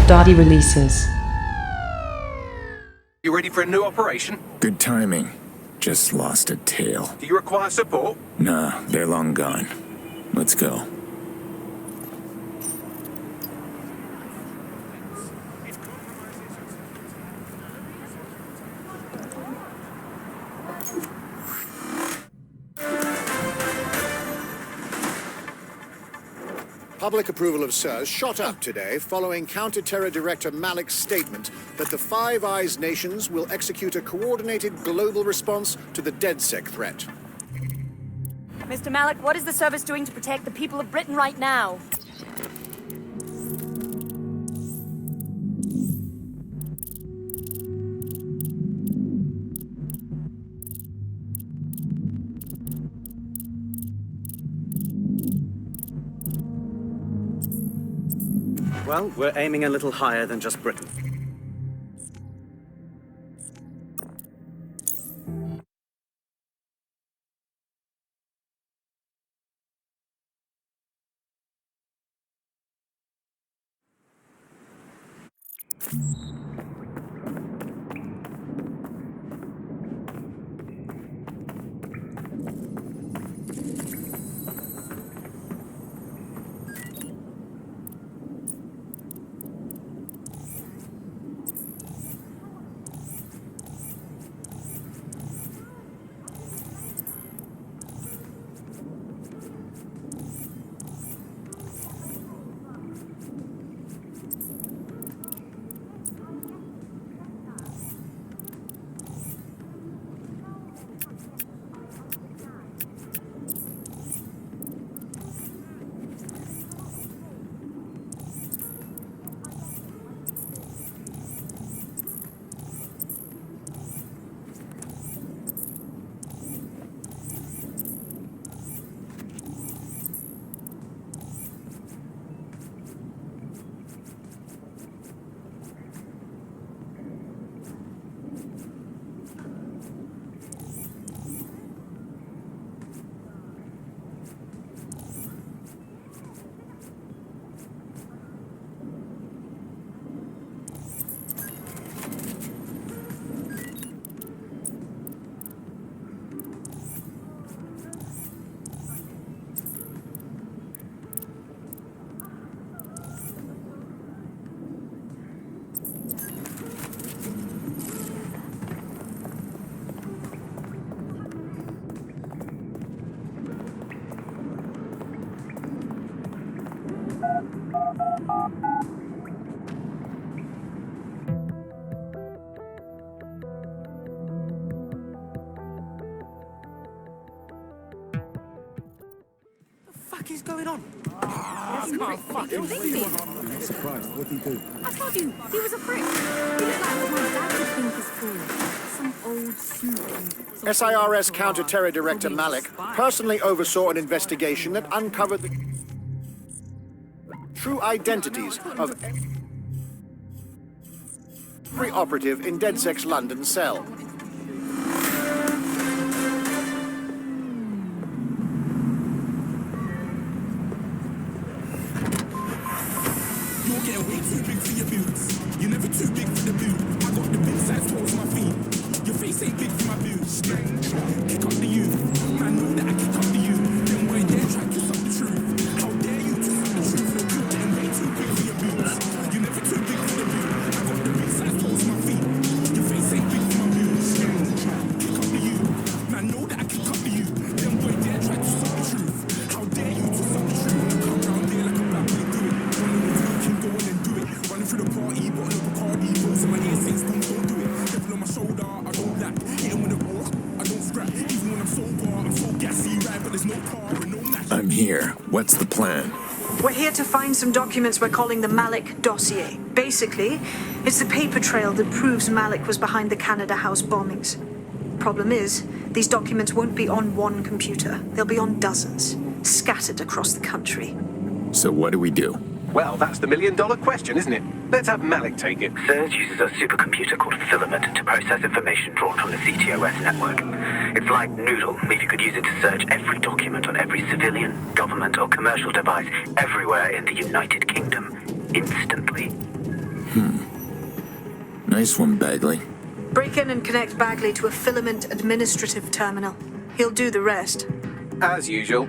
Dottie releases. You ready for a new operation? Good timing. Just lost a tail. Do you require support? Nah, they're long gone. Let's go. Public approval of SIRS shot up today following Counter-Terror Director Malik's statement that the Five Eyes nations will execute a coordinated global response to the DedSec threat. Mr. Malik, what is the service doing to protect the people of Britain right now? Well, we're aiming a little higher than just Britain. What is going on? I'm surprised. What did he do? I told you, he was a prick. He looked like what my dad would think is cool. Some old suit. SIRS Counter-Terror Director Malik personally oversaw an investigation that uncovered the true identities of every operative in DedSec's London cell. You're getting way too big for your boots. You're never too big for the boot. I got the big size toes on my feet. Your face ain't big for my boots. Kick up the you. Man, know that I kick up the you. Then why dare try to suck the truth? How dare you to suck the truth? You're getting way too big for your boots. You're never too big for the boot. I got the big size toes on my feet. Your face ain't big for my boots. Kick up the you. Man, know that I kick up the you. Then why dare try to suck the truth? How dare you to suck the truth? Come round there like a black boy do it. Go on and do it. Running through the party, bottle of Bacardi, balls in my ear, saying don't do it. Devil on my shoulder, I don't lack. Hitting with a rock, I don't scrap. Even when I'm sober, I'm so gassy, right? But there's no car and no match. I'm here. What's the plan? We're here to find some documents we're calling the Malik dossier. Basically, it's the paper trail that proves Malik was behind the Canada House bombings. Problem is, these documents won't be on one computer. They'll be on dozens, scattered across the country. So what do we do? Well, that's the million-dollar question, isn't it? Let's have Malik take it. SIRS uses a supercomputer called Filament to process information drawn from the CTOS network. It's like Noodle, if you could use it to search every document on every civilian, government or commercial device everywhere in the United Kingdom, instantly. Nice one, Bagley. Break in and connect Bagley to a filament administrative terminal. He'll do the rest. As usual.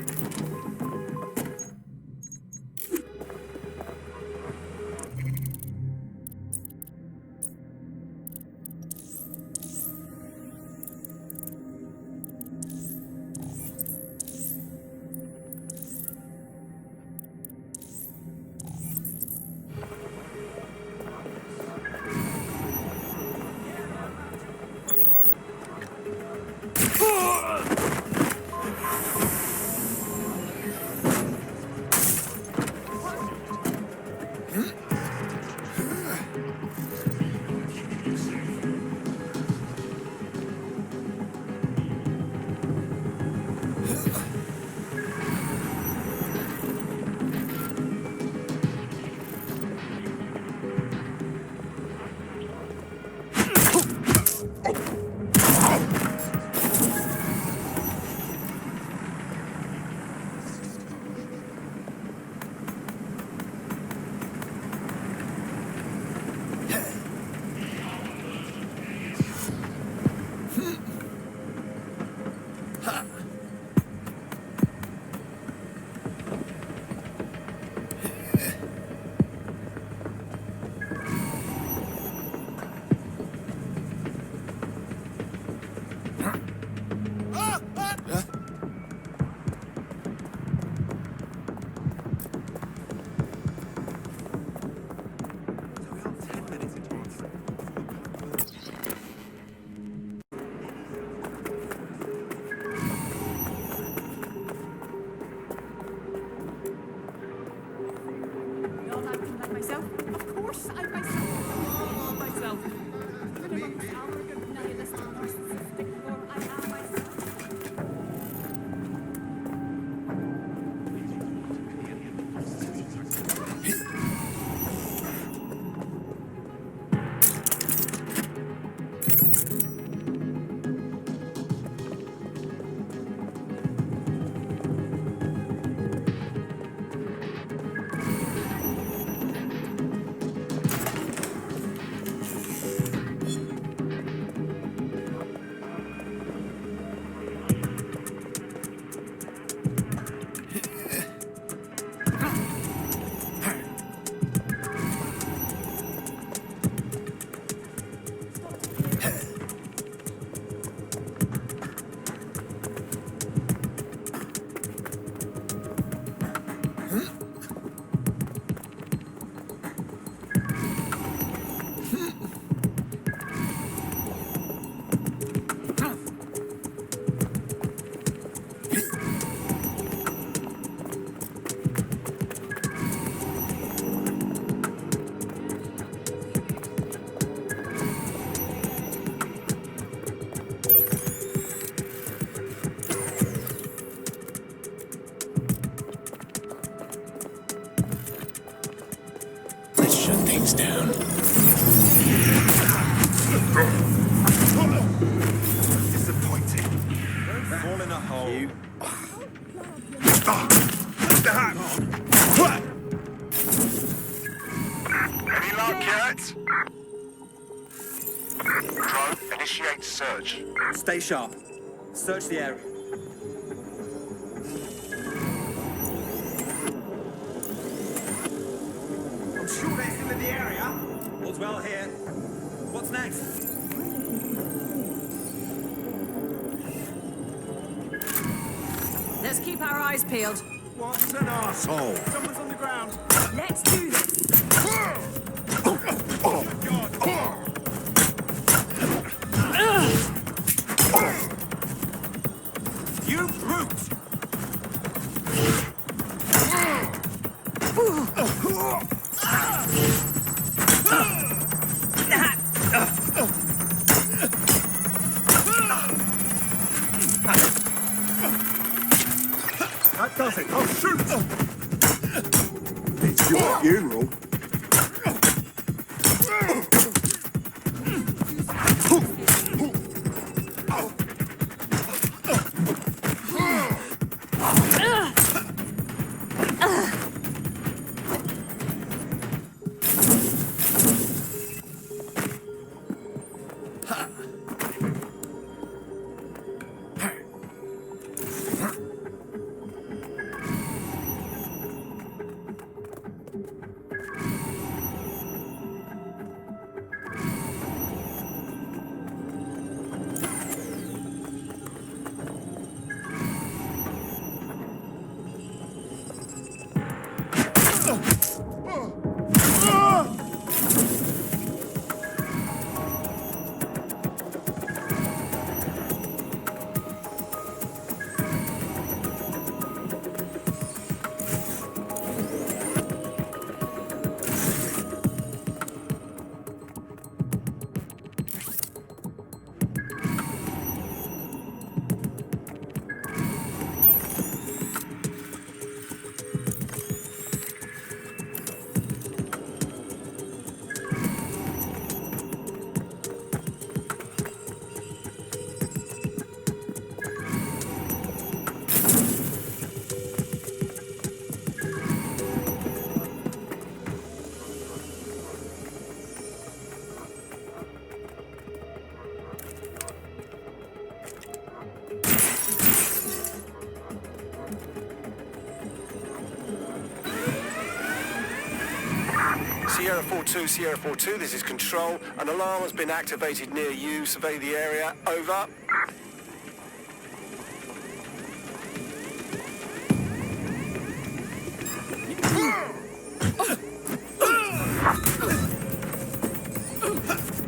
Down. Disappointing. Don't fall in a hole. Any luck yet? Drone, initiate search. Stay sharp. Search the area. I'm sure they're still in the area. All's well here. What's next? Let's keep our eyes peeled. What an arsehole. Someone's on the ground. Let's do this. You brute! That does it. I'll shoot! It's your Sierra 4-2, Sierra 4-2, this is Control. An alarm has been activated near you. Survey the area. Over.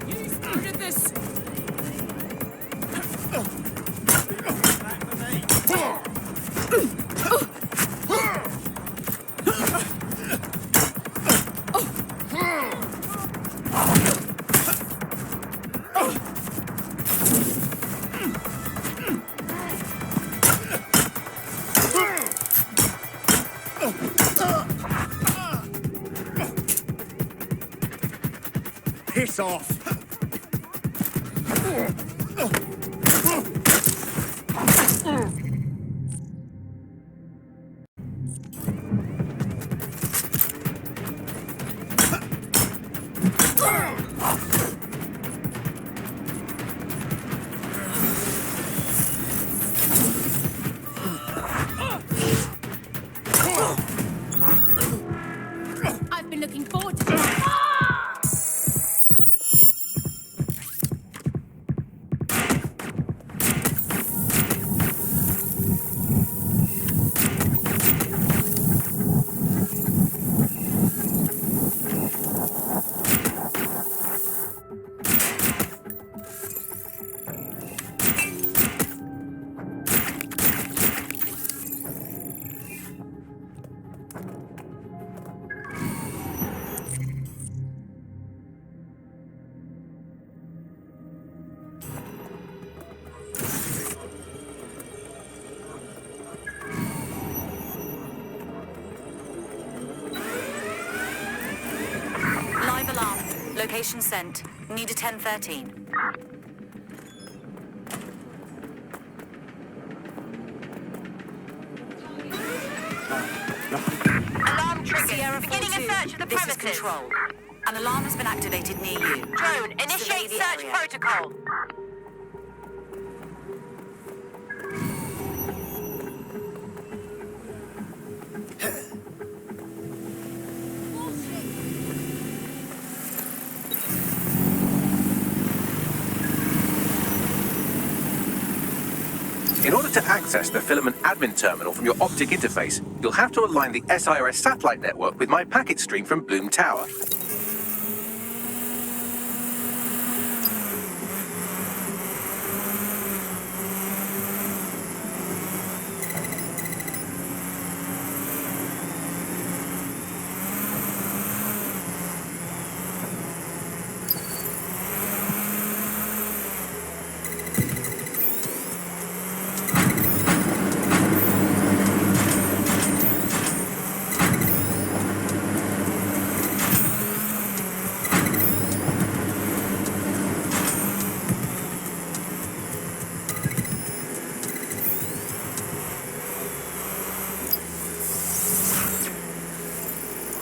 You started this! Piss off! I've been looking forward to this. Live alarm. Location sent. Need a 1013. Alarm triggered. Sierra Beginning a 4-2. search of the This premises. is Control. An alarm has been activated near you. Drone, initiate Survey the search area. protocol. In order to access the Filament admin terminal from your optic interface, you'll have to align the SIRS satellite network with my packet stream from Bloom Tower.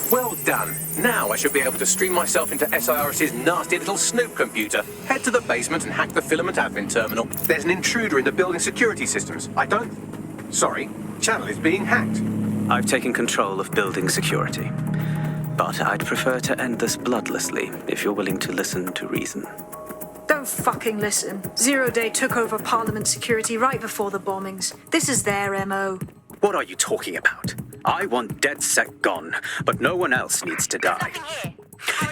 Well done. Now I should be able to stream myself into SIRS's nasty little snoop computer, head to the basement and hack the Filament admin terminal. There's an intruder in the building security systems. Sorry, channel is being hacked. I've taken control of building security. But I'd prefer to end this bloodlessly, if you're willing to listen to reason. Don't fucking listen. Zero Day took over Parliament security right before the bombings. This is their MO. What are you talking about? I want DedSec gone, but no one else needs to die.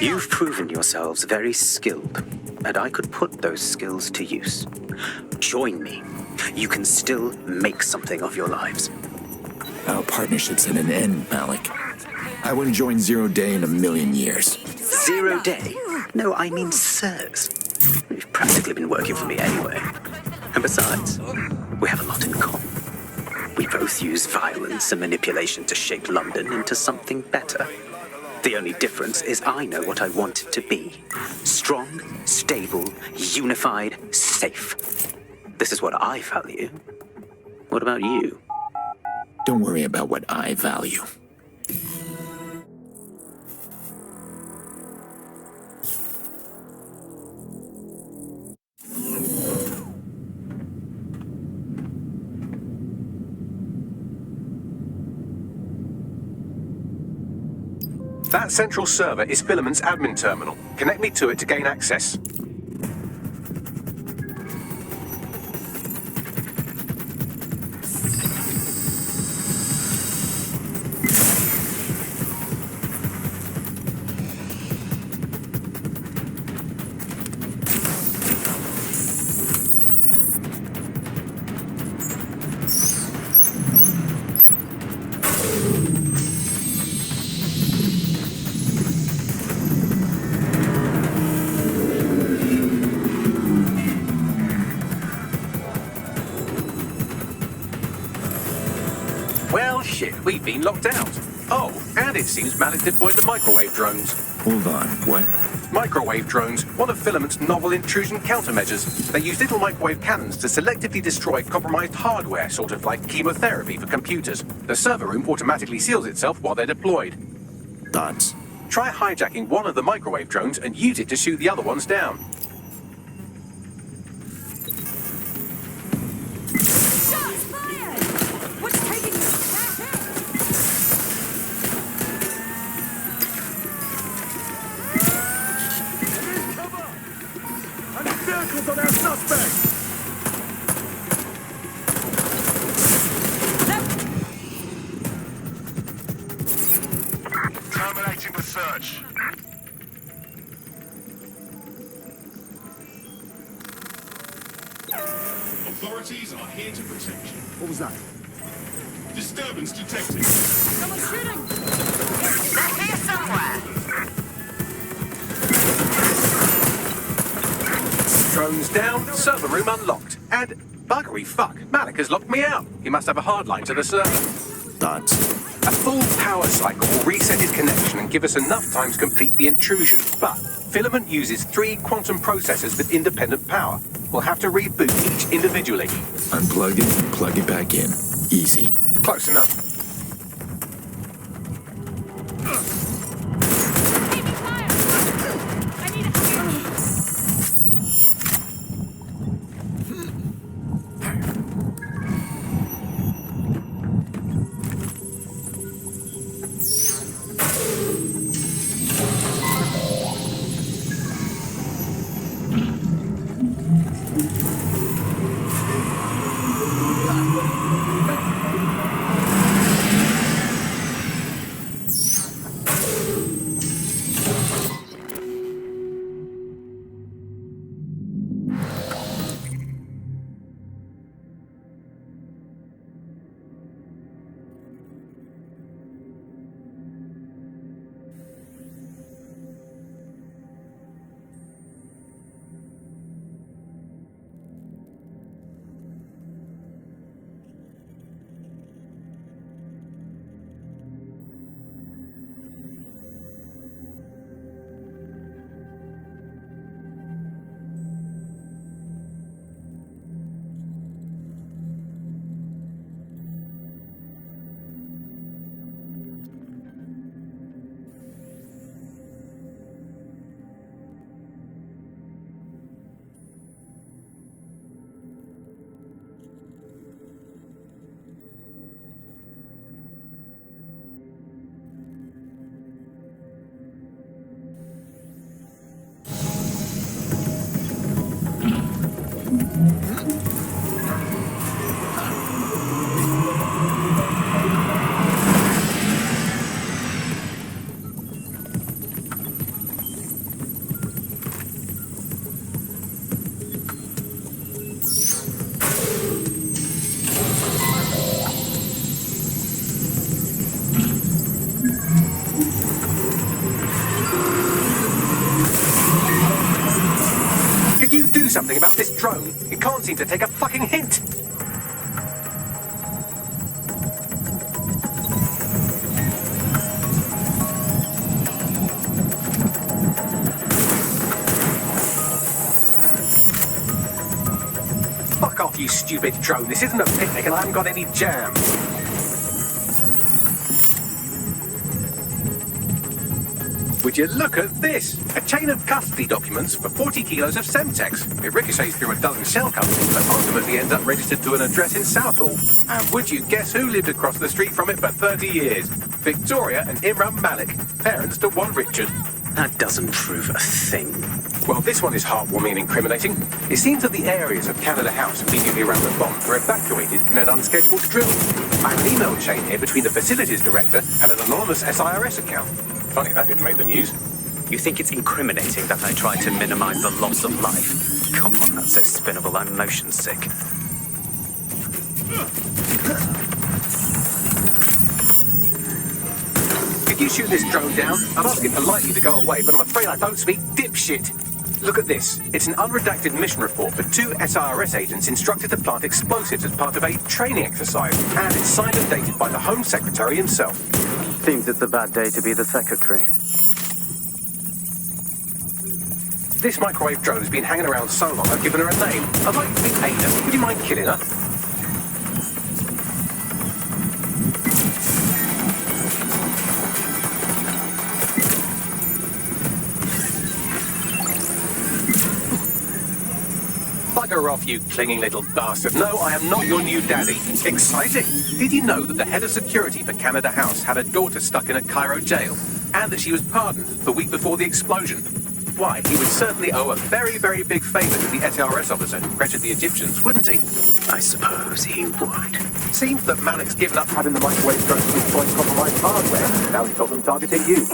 You've proven yourselves very skilled, and I could put those skills to use. Join me. You can still make something of your lives. Our partnership's at an end, Malik. I wouldn't join Zero Day in a million years. 0 Day? No, I mean sirs. You've practically been working for me anyway. And besides, we have a lot in common. We both use violence and manipulation to shape London into something better. The only difference is I know what I want it to be. Strong, stable, unified, safe. This is what I value. What about you? Don't worry about what I value. That central server is Filament's admin terminal. Connect me to it to gain access. Well, shit, we've been locked out. Oh, and it seems Malik deployed the microwave drones. Hold on, what? Microwave drones, one of Filament's novel intrusion countermeasures. They use little microwave cannons to selectively destroy compromised hardware, sort of like chemotherapy for computers. The server room automatically seals itself while they're deployed. Thoughts? Try hijacking one of the microwave drones and use it to shoot the other ones down. Shots fired! What's taking you back here? Cover! I need vehicles on our suspect! Terminating the search. Authorities are here to protect you. What was that? Disturbance detected. Someone's shooting! They're here somewhere. Drones down, server room unlocked. And buggery fuck, Malik has locked me out. He must have a hard line to the server. Thoughts? A full power cycle will reset his connection and give us enough time to complete the intrusion. But Filament uses 3 quantum processors with independent power. We'll have to reboot each individually. Unplug it and plug it back in. Easy. Close enough. Baby fire! I need a something about this drone. It can't seem to take a fucking hint. Fuck off, you stupid drone. This isn't a picnic and I haven't got any jam. Would you look at this? A chain of custody documents for 40 kilos of Semtex. It ricochets through a dozen shell companies, but ultimately ends up registered to an address in Southall. And would you guess who lived across the street from it for 30 years? Victoria and Imran Malik, parents to one Richard. That doesn't prove a thing. Well, this one is heartwarming and incriminating. It seems that the areas of Canada House immediately around the bomb were evacuated in an unscheduled drill. I have an email chain here between the facilities director and an anonymous SIRS account. Funny, that didn't make the news. You think it's incriminating that I tried to minimize the loss of life? Come on, that's so spinnable, I'm motion sick. Could you shoot this drone down? I'm asking politely to go away, but I'm afraid I don't speak dipshit. Look at this. It's an unredacted mission report for 2 SIRS agents instructed to plant explosives as part of a training exercise, and it's signed and dated by the Home Secretary himself. Seems it's a bad day to be the secretary. This microwave drone has been hanging around so long I've given her a name. I'd like you to meet Ada. Would you mind killing her? Bugger off, you clinging little bastard. No, I am not your new daddy. Exciting. Did you know that the head of security for Canada House had a daughter stuck in a Cairo jail? And that she was pardoned the week before the explosion? Why, he would certainly owe a very, very big favour to the SRS officer who pressured the Egyptians, wouldn't he? I suppose he would. Seems that Malik's given up having the microwave drone to destroy compromised hardware. Now he's got them targeting you.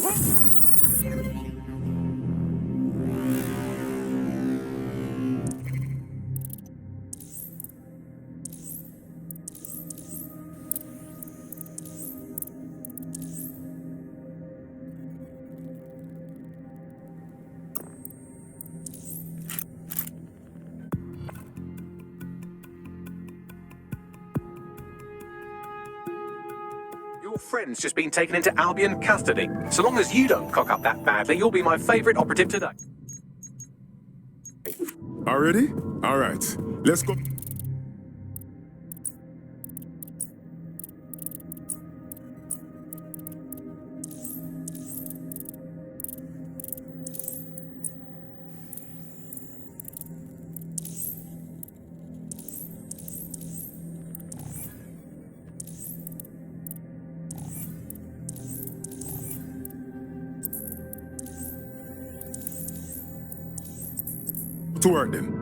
Your friend's just been taken into Albion custody. So long as you don't cock up that badly, you'll be my favourite operative today. Already? All right. Let's go. To work then.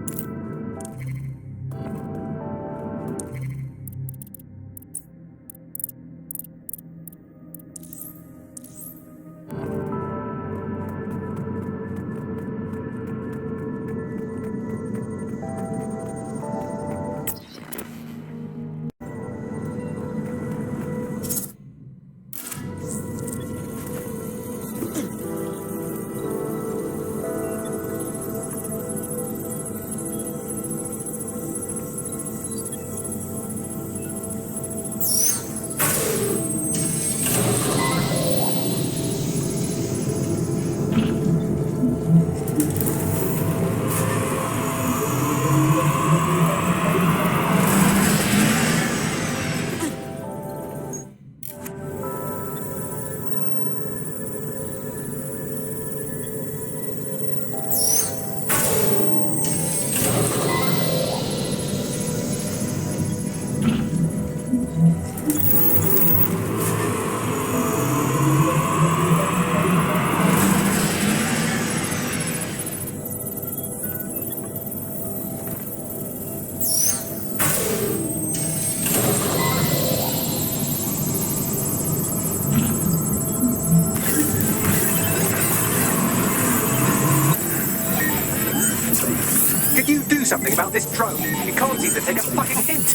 Something about this drone. You can't seem to take a fucking hint.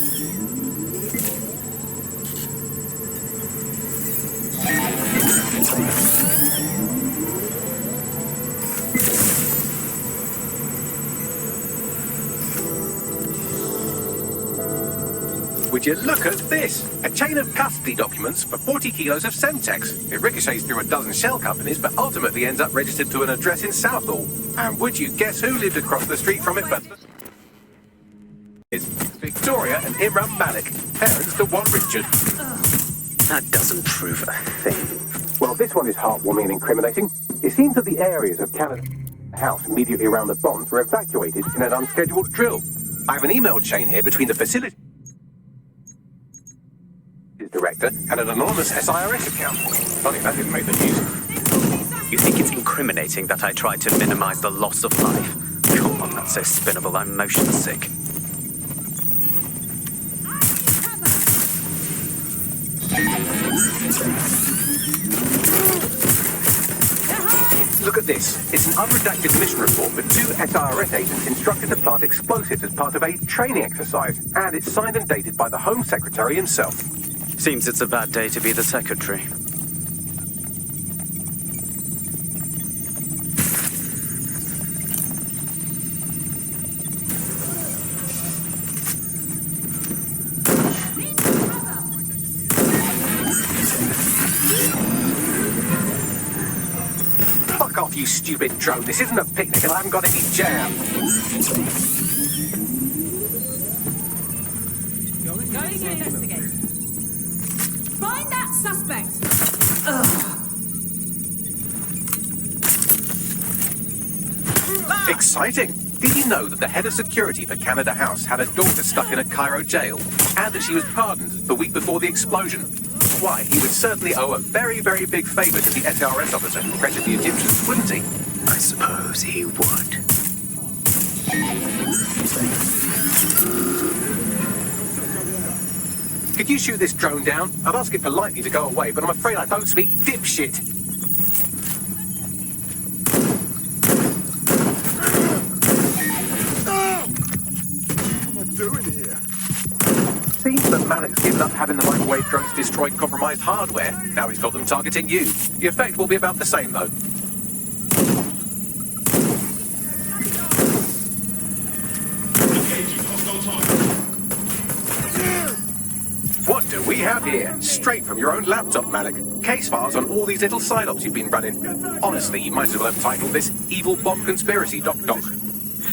Would you look at this? A chain of custody documents for 40 kilos of Semtex. It ricochets through a dozen shell companies, but ultimately ends up registered to an address in Southall. And would you guess who lived across the street from it but... Victoria and Imran Malik, parents to one Richard. That doesn't prove a thing. Well, this one is heartwarming and incriminating. It seems that the areas of Canada House immediately around the bombs were evacuated in an unscheduled drill. I have an email chain here between the facility director director had an anonymous SIRS account. Funny that didn't make the news. You think it's incriminating that I tried to minimize the loss of life? Come on, that's so spinnable, I'm motion sick. Look at this. It's an unredacted mission report with 2 SIRS agents instructed to plant explosives as part of a training exercise, and it's signed and dated by the Home Secretary himself. Seems it's a bad day to be the secretary. Fuck off, you stupid drone. This isn't a picnic and I haven't got any jam. Going to investigate. Find that suspect. Exciting! Did you know that the head of security for Canada House had a daughter stuck in a Cairo jail, and that she was pardoned the week before the explosion? Why, he would certainly owe a very, very big favour to the SRS officer who pressured the Egyptians, wouldn't he? I suppose he would. Could you shoot this drone down? I'd ask it politely to go away, but I'm afraid I don't speak dipshit. What am I doing here? Seems that Malik's given up having the microwave drones destroy compromised hardware. Now he's got them targeting you. The effect will be about the same, though. What do we have here? Straight from your own laptop, Malik. Case files on all these little psyops you've been running. Honestly, you might as well have titled this Evil Bomb Conspiracy, Doc.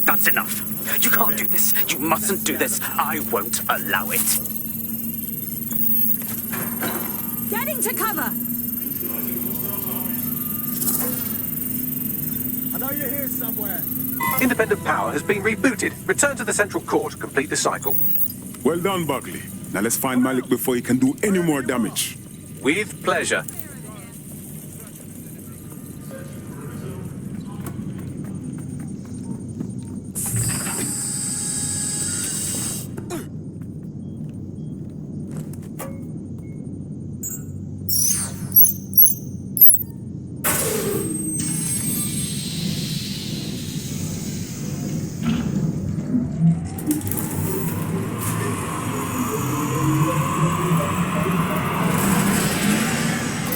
That's enough. You can't do this. You mustn't do this. I won't allow it. Getting to cover. I know you're here somewhere. Independent power has been rebooted. Return to the central core to complete the cycle. Well done, Buckley. Now let's find Malik before he can do any more damage. With pleasure.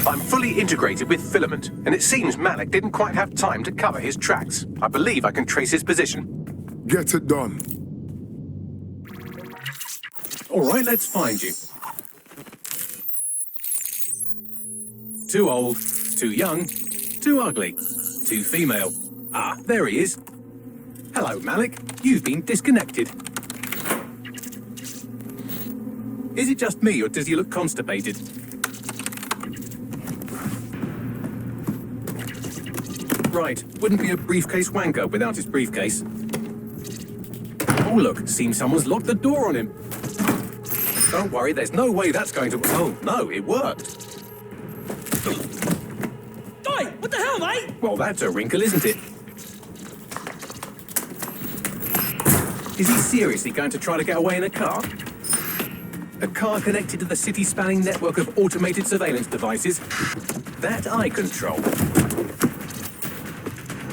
I'm fully integrated with Filament, and it seems Malik didn't quite have time to cover his tracks. I believe I can trace his position. Get it done. All right, let's find you. Too old, too young, too ugly, too female. Ah, there he is. Hello, Malik. You've been disconnected. Is it just me, or does he look constipated? Right, wouldn't be a briefcase wanker without his briefcase. Oh look, seems someone's locked the door on him. Don't worry, there's no way that's going to... Oh, no, it worked. Oi, what the hell, mate? Well, that's a wrinkle, isn't it? Is he seriously going to try to get away in a car? A car connected to the city-spanning network of automated surveillance devices that I control.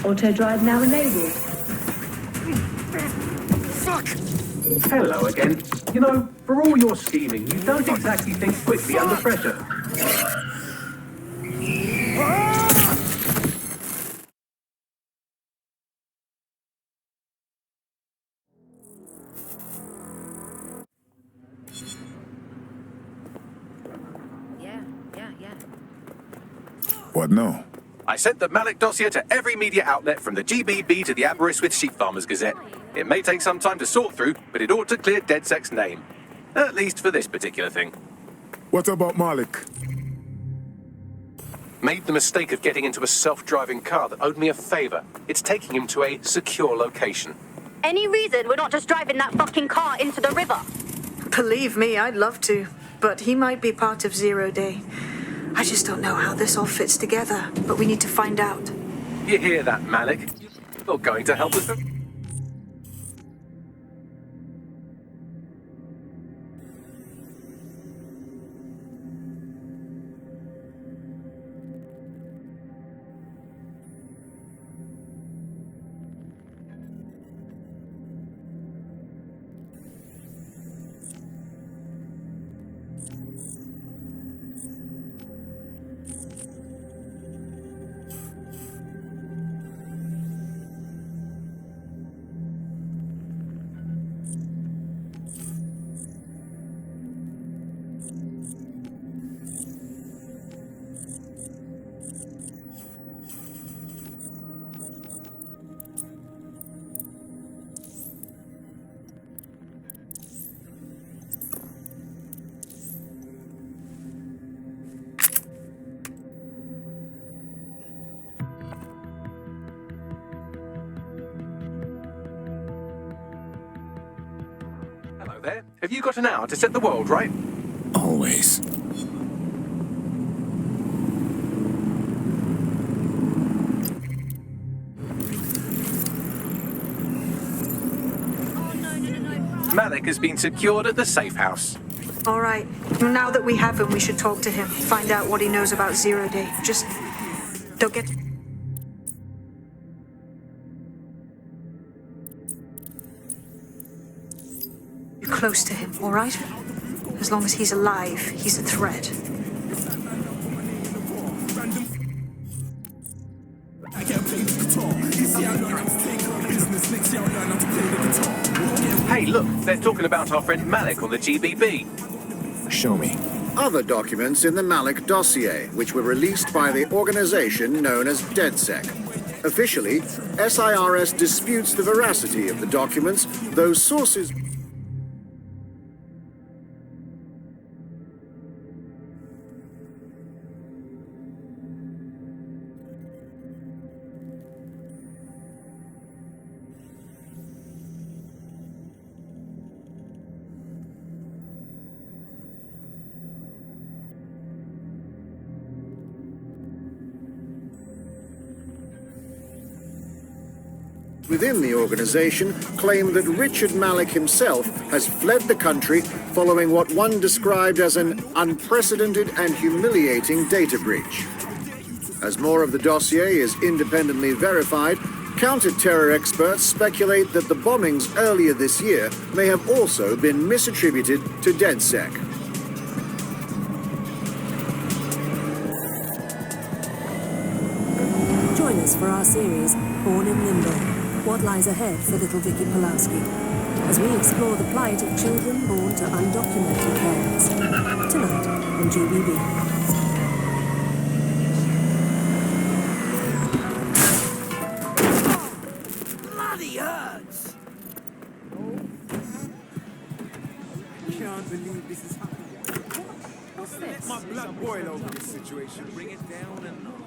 Auto drive now enabled. Fuck! Hello again. You know, for all your scheming, you don't exactly think quickly under pressure. Yeah. What now? I sent the Malik dossier to every media outlet from the GBB to the Aberystwyth Sheep Farmers Gazette. It may take some time to sort through, but it ought to clear DedSec's name. At least for this particular thing. What about Malik? Made the mistake of getting into a self-driving car that owed me a favor. It's taking him to a secure location. Any reason we're not just driving that fucking car into the river? Believe me, I'd love to. but he might be part of Zero Day. I just don't know how this all fits together, but we need to find out. You hear that, Malik? You're going to help us. There. Have you got an hour to set the world right? Always. Malik has been secured at the safe house. All right. Now that we have him, we should talk to him. Find out what he knows about Zero Day. Just don't get... You're close to him, all right? As long as he's alive, he's a threat. Hey, look, they're talking about our friend Malik on the GBB. Show me. Other documents in the Malik dossier, which were released by the organization known as DedSec. Officially, SIRS disputes the veracity of the documents, though sources... within the organization claim that Richard Malik himself has fled the country following what one described as an unprecedented and humiliating data breach. As more of the dossier is independently verified, counter-terror experts speculate that the bombings earlier this year may have also been misattributed to DedSec. Join us for our series, Born in Limbo. What lies ahead for little Vicky Pulowski, as we explore the plight of children born to undocumented parents. Tonight on GBB. Bloody hurts! Can't believe this is happening. What's this? My blood boil over this situation. Bring it down and notch.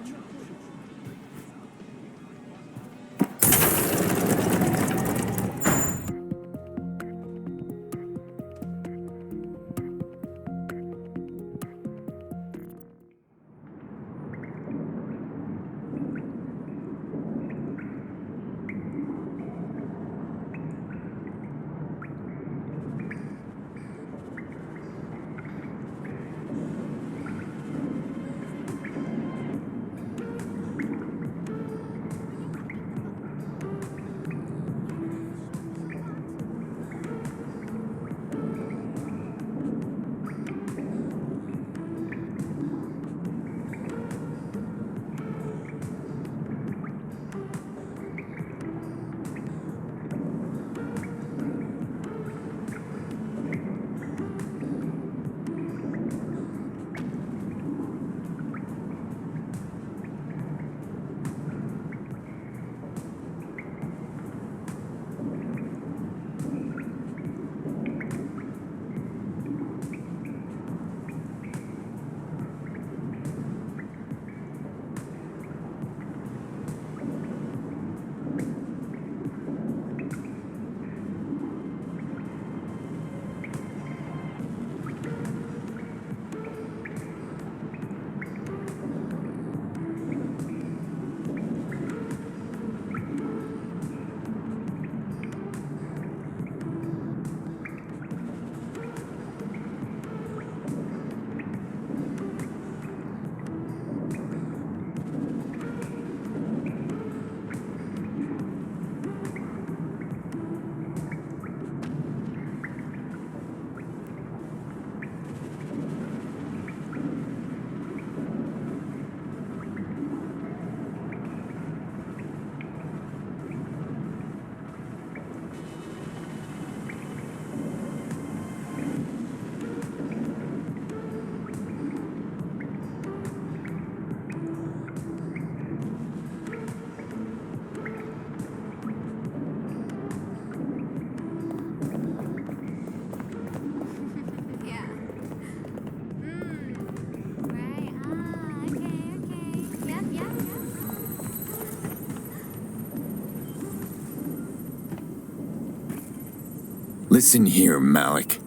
Listen here, Malik.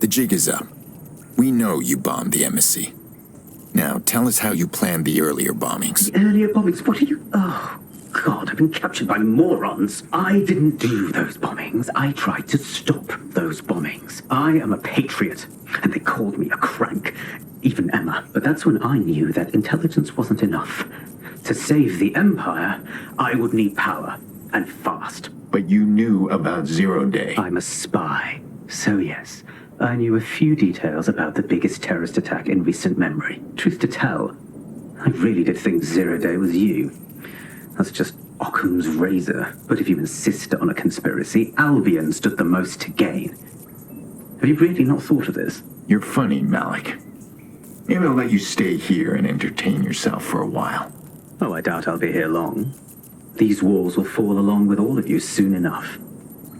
The jig is up. We know you bombed the embassy. Now, tell us how you planned the earlier bombings. The earlier bombings? What are you... Oh, God, I've been captured by morons. I didn't do those bombings. I tried to stop those bombings. I am a patriot, and they called me a crank. Even Emma. But that's when I knew that intelligence wasn't enough. To save the Empire, I would need power, and fast. But you knew about Zero Day. I'm a spy. So yes, I knew a few details about the biggest terrorist attack in recent memory. Truth to tell, I really did think Zero Day was you. That's just Occam's razor. But if you insist on a conspiracy, Albion stood the most to gain. Have you really not thought of this? You're funny, Malik. Maybe I'll let you stay here and entertain yourself for a while. Oh, I doubt I'll be here long. These walls will fall along with all of you soon enough.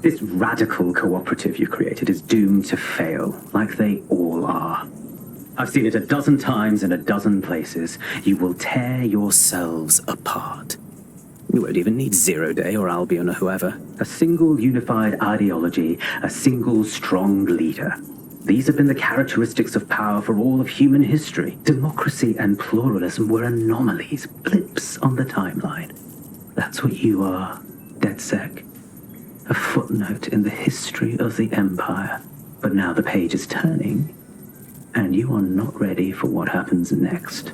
This radical cooperative you created is doomed to fail, like they all are. I've seen it a dozen times in a dozen places. You will tear yourselves apart. You won't even need Zero Day or Albion or whoever. A single unified ideology, a single strong leader. These have been the characteristics of power for all of human history. Democracy and pluralism were anomalies, blips on the timeline. That's what you are, DedSec. A footnote in the history of the Empire. But now the page is turning, and you are not ready for what happens next.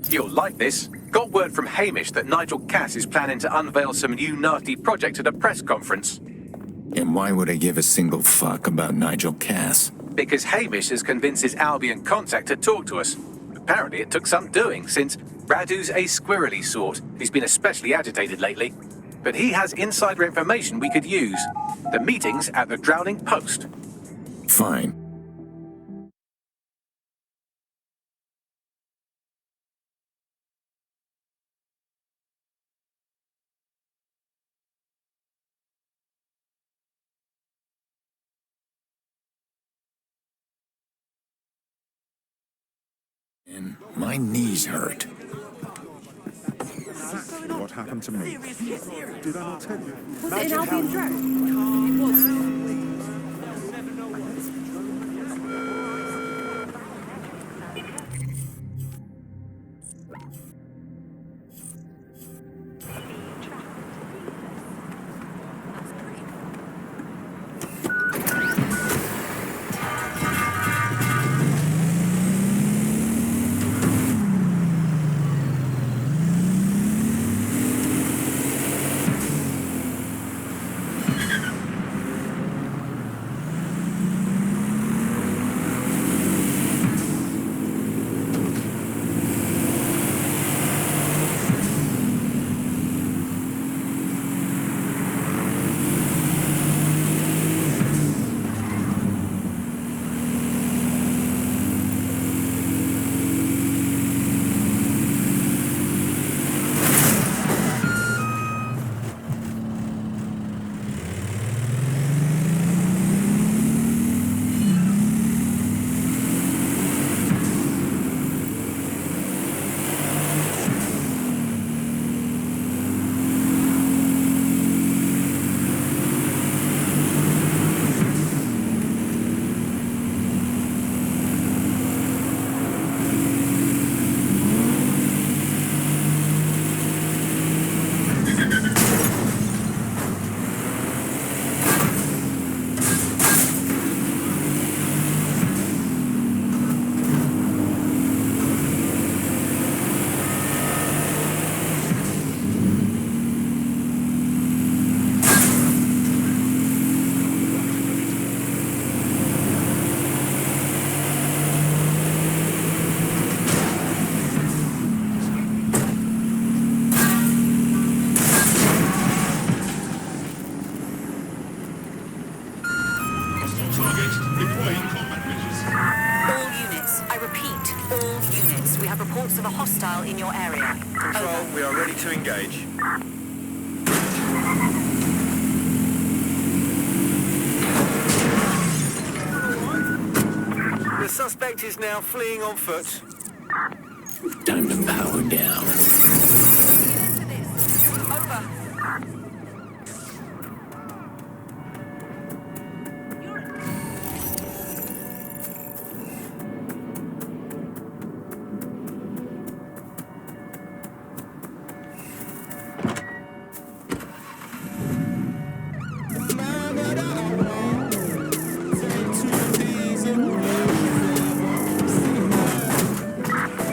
You'll like this. Got word from Hamish that Nigel Cass is planning to unveil some new nasty project at a press conference. And why would I give a single fuck about Nigel Cass? Because Hamish has convinced his Albion contact to talk to us. Apparently it took some doing, since Radu's a squirrely sort. He's been especially agitated lately. But he has insider information we could use. The meeting's at the Drowning Post. Fine. And my knees hurt. What happened to me? Did I not tell you? Was it an Albion drone? It was. We are ready to engage. The suspect is now fleeing on foot. Time to power down.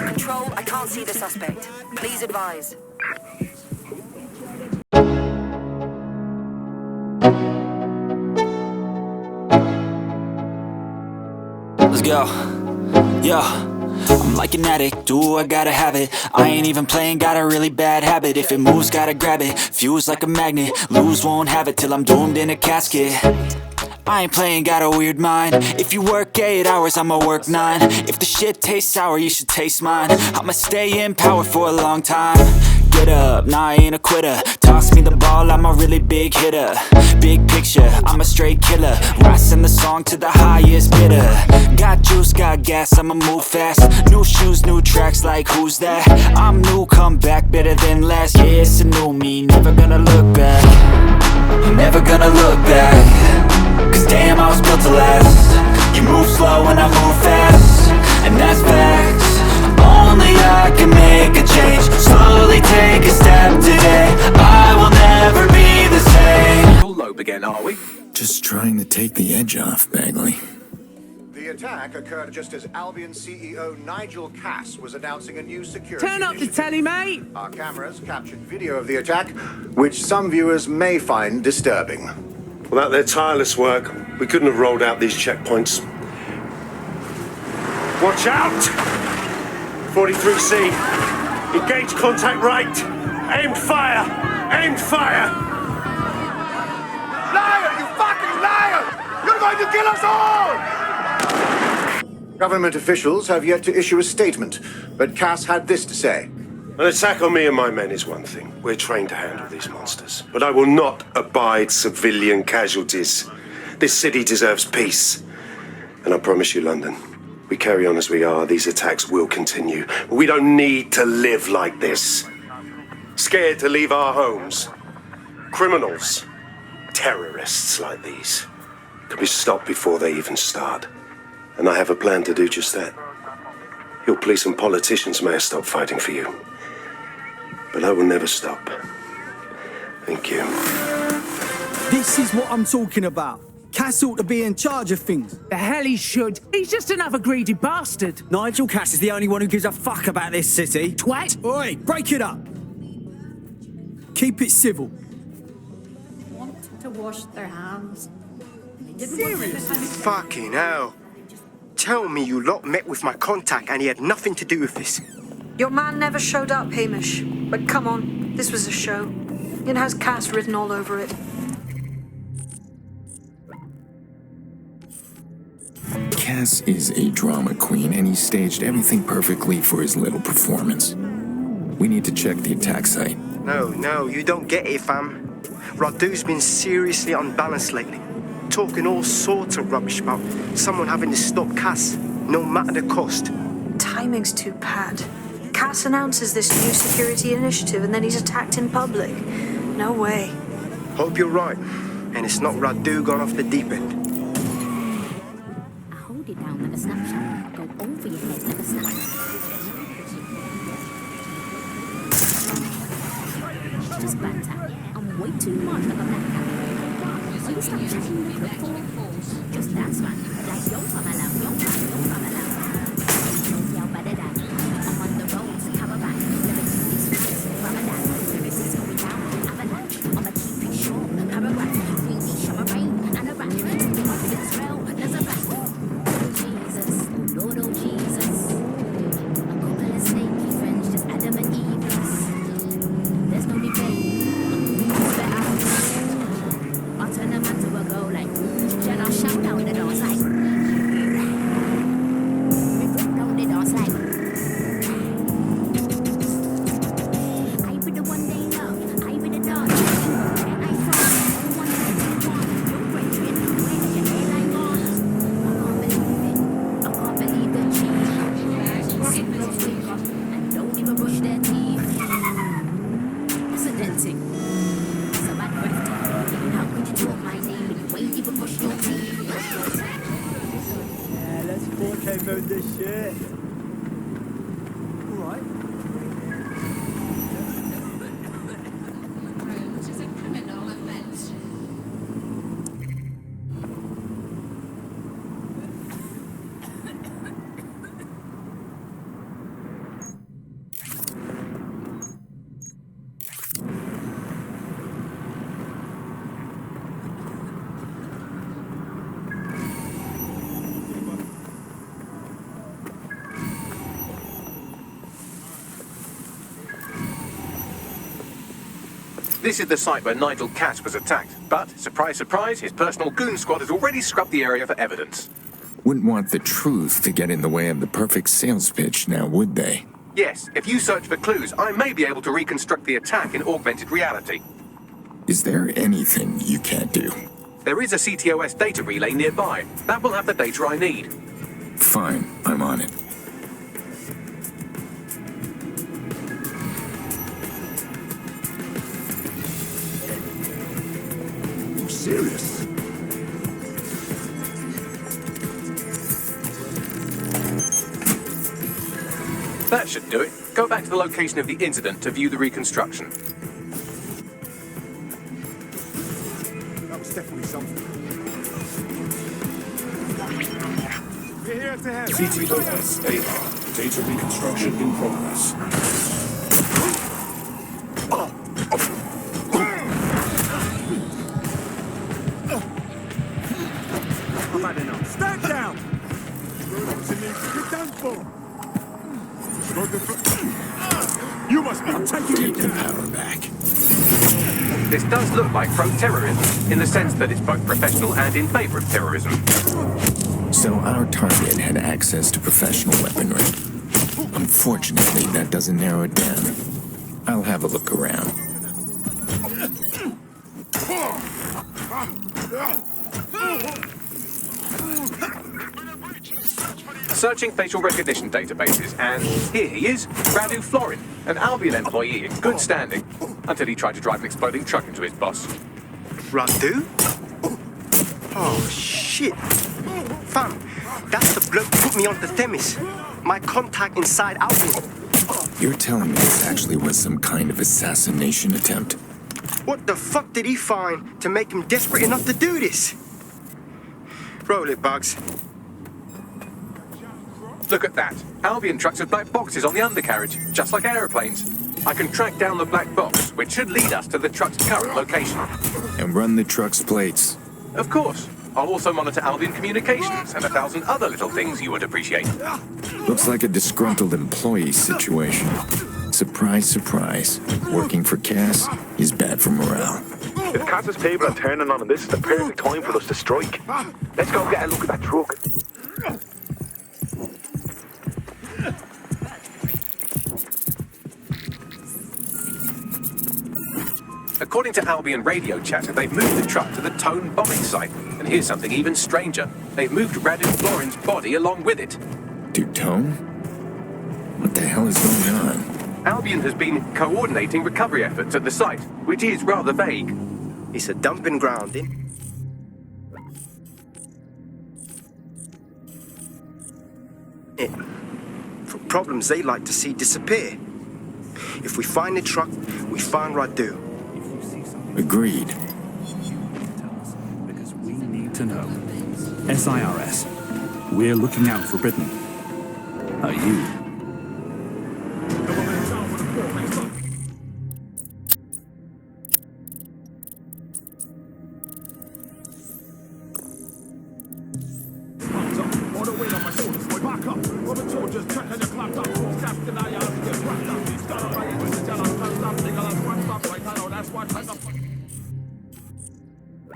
Control, I can't see the suspect. Please advise. Let's go. Yeah. I'm like an addict, ooh, I gotta have it. I ain't even playing, got a really bad habit. If it moves, gotta grab it. Fuse like a magnet, lose, won't have it till I'm doomed in a casket. I ain't playing, got a weird mind. If you work 8 hours, I'ma work 9. If the shit tastes sour, you should taste mine. I'ma stay in power for a long time. Get up, nah, I ain't a quitter. Toss me the ball, I'm a really big hitter. Big picture, I'm a straight killer. Rising the song to the highest bidder. Got juice, got gas, I'ma move fast. New shoes, new tracks, like who's that? I'm new, come back, better than last. Yeah, it's a new me, never gonna look back. Never gonna look back. Cause damn, I was built to last. You move slow and I move fast, and that's facts. Only I can make a change. Slowly take a step today. I will never be the same. All lobe again, are we? Just trying to take the edge off, Bagley. The attack occurred just as Albion CEO Nigel Cass was announcing a new security Turn up the telly, mate. Our cameras captured video of the attack, which some viewers may find disturbing. Without their tireless work, we couldn't have rolled out these checkpoints. Watch out! 43C. Engage contact right. Aimed fire. Aimed fire. Liar! You fucking liar! You're going to kill us all! Government officials have yet to issue a statement, but Cass had this to say. An attack on me and my men is one thing. We're trained to handle these monsters. But I will not abide civilian casualties. This city deserves peace. And I promise you, London, we carry on as we are, these attacks will continue. We don't need to live like this. Scared to leave our homes. Criminals, terrorists like these, can be stopped before they even start. And I have a plan to do just that. Your police and politicians may have stopped fighting for you. But I will never stop. Thank you. This is what I'm talking about. Cass ought to be in charge of things. The hell he should. He's just another greedy bastard. Nigel Cass is the only one who gives a fuck about this city. Twat! Oi, break it up. Keep it civil. Want to wash their hands. Seriously? Fucking hell. Tell me you lot met with my contact and he had nothing to do with this. Your man never showed up, Hamish. But come on, this was a show. It has Cass written all over it. Cass is a drama queen, and he staged everything perfectly for his little performance. We need to check the attack site. No, you don't get it, fam. Radu's been seriously unbalanced lately. Talking all sorts of rubbish about someone having to stop Cass, no matter the cost. Timing's too bad. Cass announces this new security initiative and then he's attacked in public. No way. Hope you're right, and it's not Radu gone off the deep end. I hold it down like a snapshot. Go over your head like a snapshot. Just banter. I'm way too much like a black cat. So you stop chatting with the fool. Just dance, man. Like yo, I'm allowed. Yo, I'm allowed. Yo, better than. I'm on the road to cover back. Never do this with this. Ramadan. This is going down. Avalanche. I'ma keep it short. Have a rap. We need shower rain and a rap. Something up in Israel. There's a rap. Oh Jesus. Oh Lord, oh Jesus. A couple of snaky friends, just Adam and Eve. There's no debate. Who's better? I'll turn them into a girl like, shout out the doors like. Yeah. All right. Which is a criminal offense. This is the site where Nigel Cass was attacked, but, surprise, surprise, his personal goon squad has already scrubbed the area for evidence. Wouldn't want the truth to get in the way of the perfect sales pitch now, would they? Yes, if you search for clues, I may be able to reconstruct the attack in augmented reality. Is there anything you can't do? There is a CTOS data relay nearby. That will have the data I need. Fine, I'm on it. You serious? That should do it. Go back to the location of the incident to view the reconstruction. That was definitely something. We're here to help. CTOS AR. Data reconstruction in progress. I've had enough. Stand down! You're done for. You must be. I'm taking Take the power back. This does look like pro-terrorism, in the sense that it's both professional and in favor of terrorism. So our target had access to professional weaponry. Unfortunately, that doesn't narrow it down. I'll have a look around. Searching facial recognition databases, and here he is, Radu Florin, an Albion employee in good standing, until he tried to drive an exploding truck into his boss. Radu? Oh, shit. Fam, that's the bloke who put me on the Themis. My contact inside Albion. You're telling me this actually was some kind of assassination attempt? What the fuck did he find to make him desperate enough to do this? Roll it, Bugs. Look at that. Albion trucks have black boxes on the undercarriage, just like aeroplanes. I can track down the black box, which should lead us to the truck's current location. And run the truck's plates. Of course. I'll also monitor Albion communications and 1,000 other little things you would appreciate. Looks like a disgruntled employee situation. Surprise, surprise. Working for Cass is bad for morale. If Cass's people are turning on him, this is the perfect time for us to strike. Let's go get a look at that truck. According to Albion radio chatter, they've moved the truck to the Tone bombing site. And here's something even stranger. They've moved Radu Florin's body along with it. To Tone? What the hell is going on? Albion has been coordinating recovery efforts at the site, which is rather vague. It's a dumping ground, eh? For problems they like to see disappear. If we find the truck, we find Radu. Agreed. Because we need to know. SIRS. We're looking out for Britain. Are you?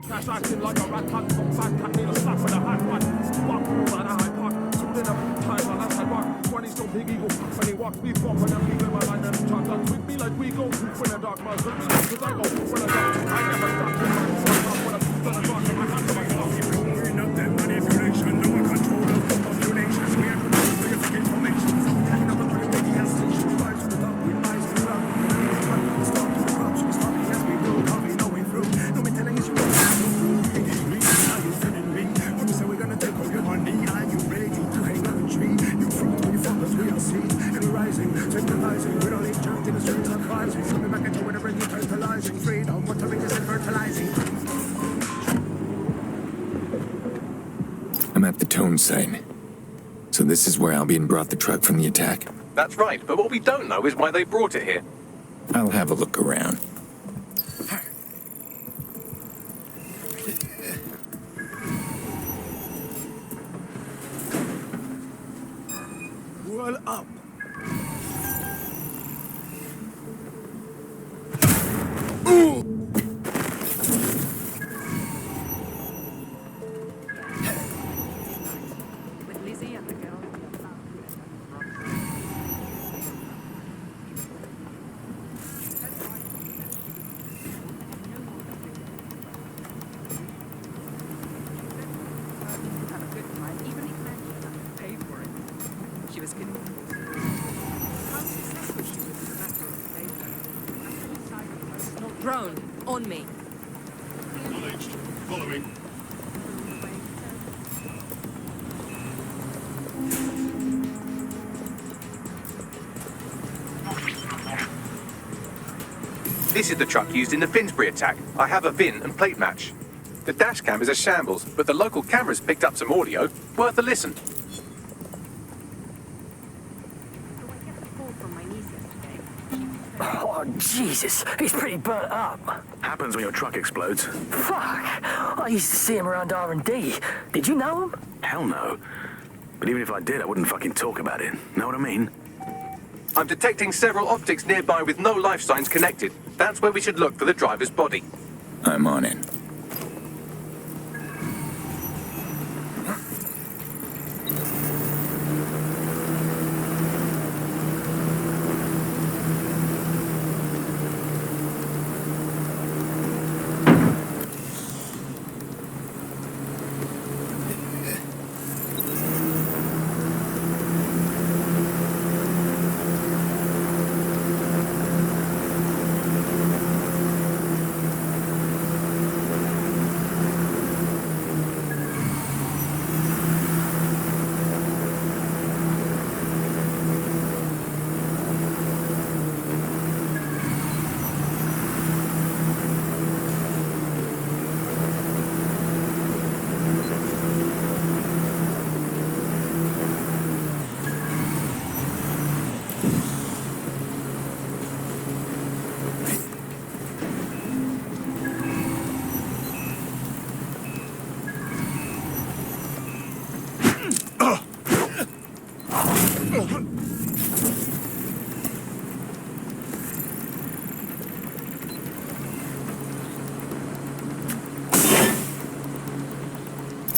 Cash acting like a rat cat, some fat cat need a slap with a hot one. Walk through and a high park, soon in a time and that's a rock. When he's no big ego, when he walks me from when I'm leaving my line and chat and with me like we go when the dark miles with me like cause I go when the dark. I never stop till I'm when I'm still a dark and I got to myself. We're not that manipulation, no one control of the populations. We have to do terrific information. Taking up a pretty big gas station, rise to the top, we rise to the top. Stop to the corruption, stopping as we go, coffee, no way through. No me telling us you are you feeling me? When we say we're gonna take all your money, are you ready to hang up a tree? You rising. Show me back at you with a ring totalizing. Freedom, what to read is fertilizing. I'm at the tone site. So this is where Albion brought the truck from the attack? That's right, but what we don't know is why they brought it here. I'll have a look around. Well up. Drone, on me. Acknowledged. Following. This is the truck used in the Finsbury attack. I have a VIN and plate match. The dash cam is a shambles, but the local cameras picked up some audio. Worth a listen. Oh, Jesus, he's pretty burnt up. Happens when your truck explodes. Fuck, I used to see him around R&D. Did you know him? Hell no. But even if I did, I wouldn't fucking talk about it. Know what I mean? I'm detecting several optics nearby with no life signs connected. That's where we should look for the driver's body. I'm on it.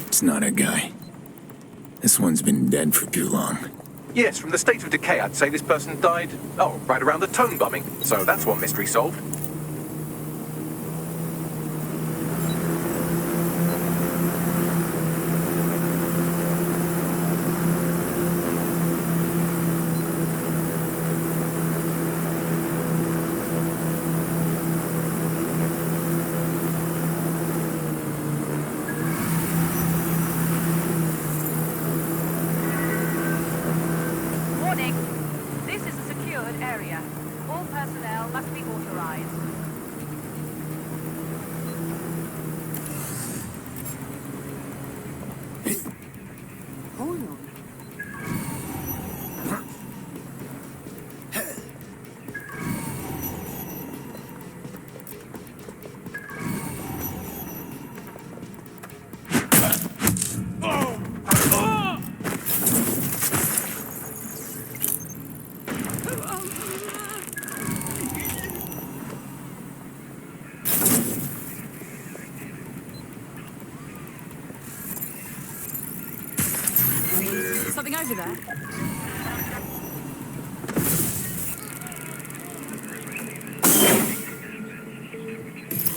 It's not a guy. This one's been dead for too long. Yes, from the state of decay, I'd say this person died, right around the tone bombing. So that's one mystery solved. Warning! This is a secured area. All personnel must be authorized. Hold on. Something over there?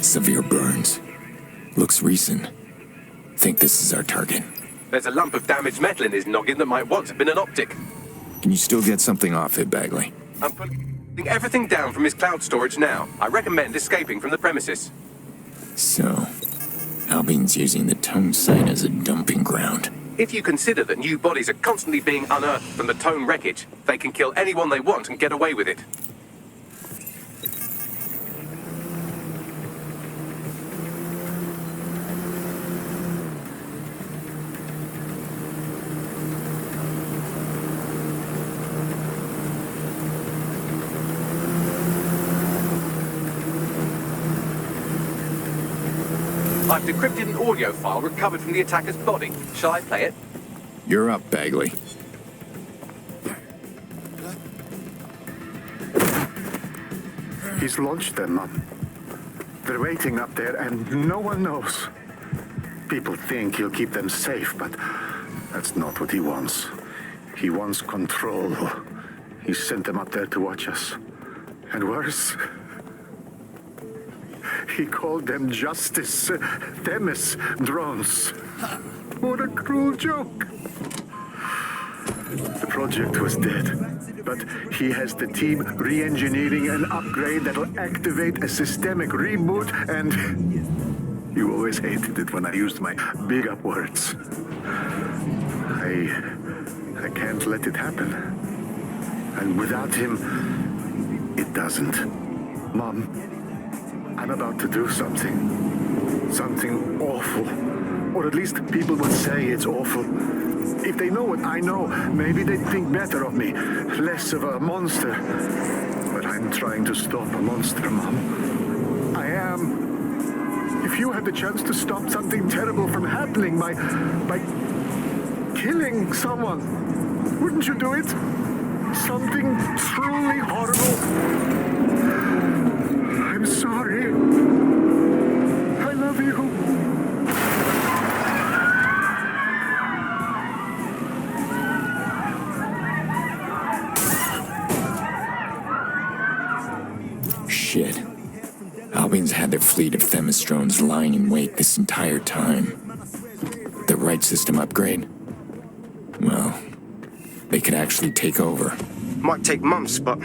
Severe burns. Looks recent. Think this is our target. There's a lump of damaged metal in his noggin that might once have been an optic. Can you still get something off it, Bagley? I'm putting everything down from his cloud storage now. I recommend escaping from the premises. So, Albion's using the tone site as a dumping ground. If you consider that new bodies are constantly being unearthed from the tone wreckage, they can kill anyone they want and get away with it. I've decrypted an audio file recovered from the attacker's body. Shall I play it? You're up, Bagley. He's launched them, Mum. They're waiting up there, and no one knows. People think he'll keep them safe, but that's not what he wants. He wants control. He sent them up there to watch us. And worse, he called them Justice Themis drones. What a cruel joke. The project was dead, but he has the team re-engineering an upgrade that'll activate a systemic reboot, and you always hated it when I used my big up words. I can't let it happen. And without him, it doesn't. Mom, I'm about to do something. Something awful. Or at least people would say it's awful. If they know what I know, maybe they'd think better of me. Less of a monster. But I'm trying to stop a monster, Mom. I am. If you had the chance to stop something terrible from happening by killing someone, wouldn't you do it? Something truly horrible. I'm sorry. I love you. Shit. Albion's had their fleet of Themis drones lying in wait this entire time. The right system upgrade. Well, they could actually take over. Might take months, but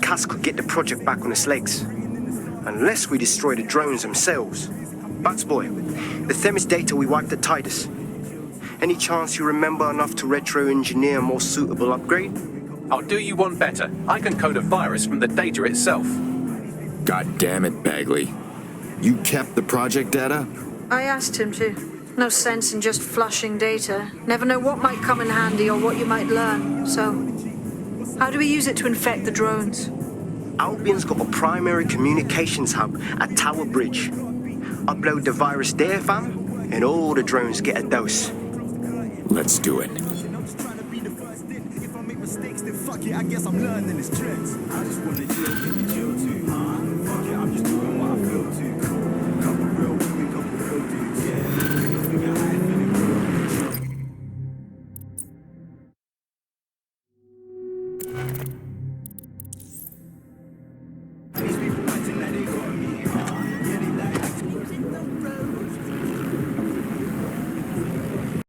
Cass could get the project back on its legs. Unless we destroy the drones themselves. Bats boy, the Themis data we wiped at Titus. Any chance you remember enough to retro-engineer a more suitable upgrade? I'll do you one better. I can code a virus from the data itself. God damn it, Bagley. You kept the project data? I asked him to. No sense in just flushing data. Never know what might come in handy or what you might learn. So, how do we use it to infect the drones? Albion's got a primary communications hub at Tower Bridge. Upload the virus there, fam, and all the drones get a dose. Let's do it. Fuck it, I guess I'm learning his tricks. I just wanna chill too.